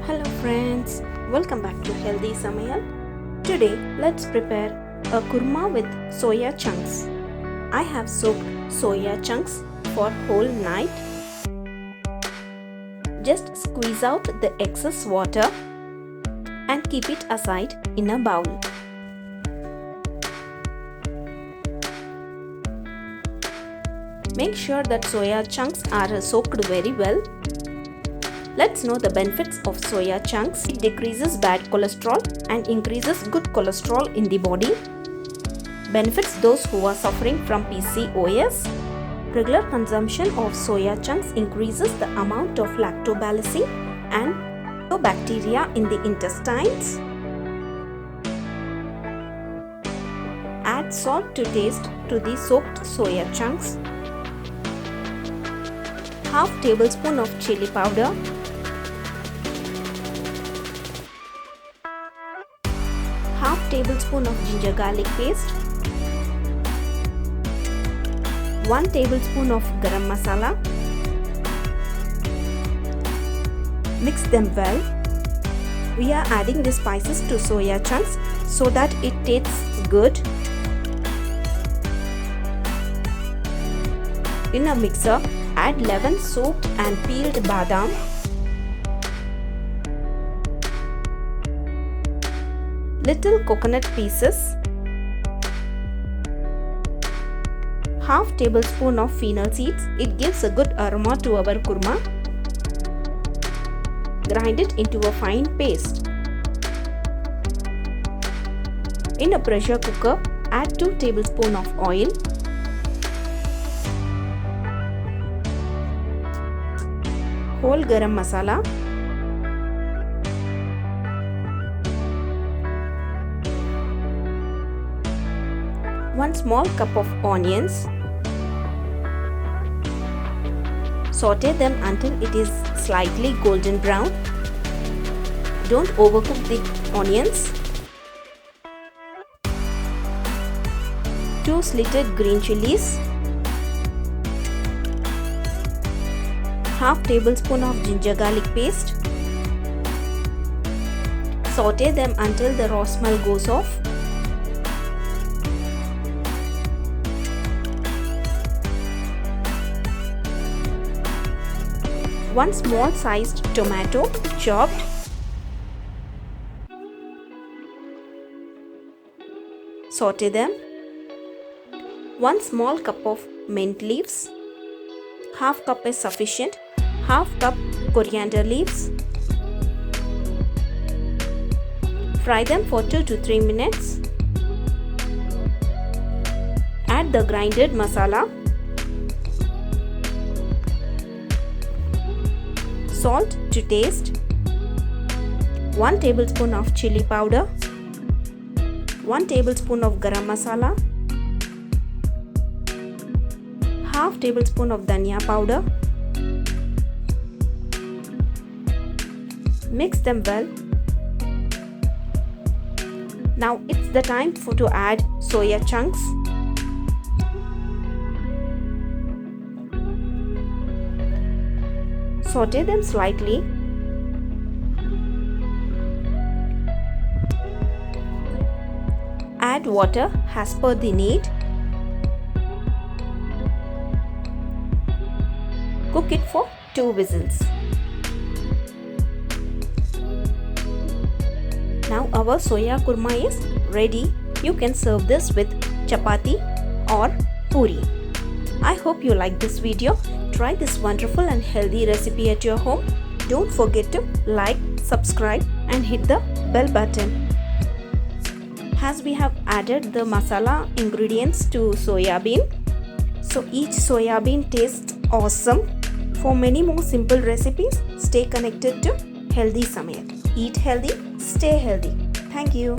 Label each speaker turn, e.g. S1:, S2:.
S1: Hello friends, welcome back to Healthy Samayal. Today let's prepare a kurma with soya chunks. I have soaked soya chunks for whole night. Just squeeze out the excess water and keep it aside in a bowl. Make sure that soya chunks are soaked very well. Let's know the benefits of soya chunks. It decreases bad cholesterol and increases good cholesterol in the body. Benefits those who are suffering from PCOS. Regular consumption of soya chunks increases the amount of lactobacillus and bacteria in the intestines. Add salt to taste to the soaked soya chunks. Half tablespoon of chili powder. Half tablespoon of ginger garlic paste. 1 tablespoon of garam masala. Mix them well. We are adding the spices to soya chunks so that it tastes good. In a mixer, add 11 soaked and peeled badam, little coconut pieces, half tablespoon of fennel seeds. It gives a good aroma to our kurma. Grind it into a fine paste. In a pressure cooker, add 2 tablespoons of oil. Whole garam masala, one small cup of onions. Saute them until it is slightly golden brown. Don't overcook the onions. 2 slitted green chilies. Half tablespoon of ginger garlic paste. Saute them until the raw smell goes off. One small sized tomato chopped. Saute them. 1 small cup of mint leaves. Half cup is sufficient. Half cup coriander leaves. Fry them for 2 to 3 minutes. Add the grinded masala. Salt to taste. 1 tablespoon of chili powder. 1 tablespoon of garam masala. Half tablespoon of dhaniya powder. Mix them well. Now it's the time to add soya chunks. Saute them slightly. Add water as per the need. Cook it for 2 whistles. Now our soya kurma is ready. You can serve this with chapati or puri. I hope you like this video. Try this wonderful and healthy recipe at your home. Don't forget to like, subscribe and hit the bell button. As we have added the masala ingredients to soya bean, so each soya bean tastes awesome. For many more simple recipes, stay connected to Healthy Samayal. Eat healthy, stay healthy. Thank you.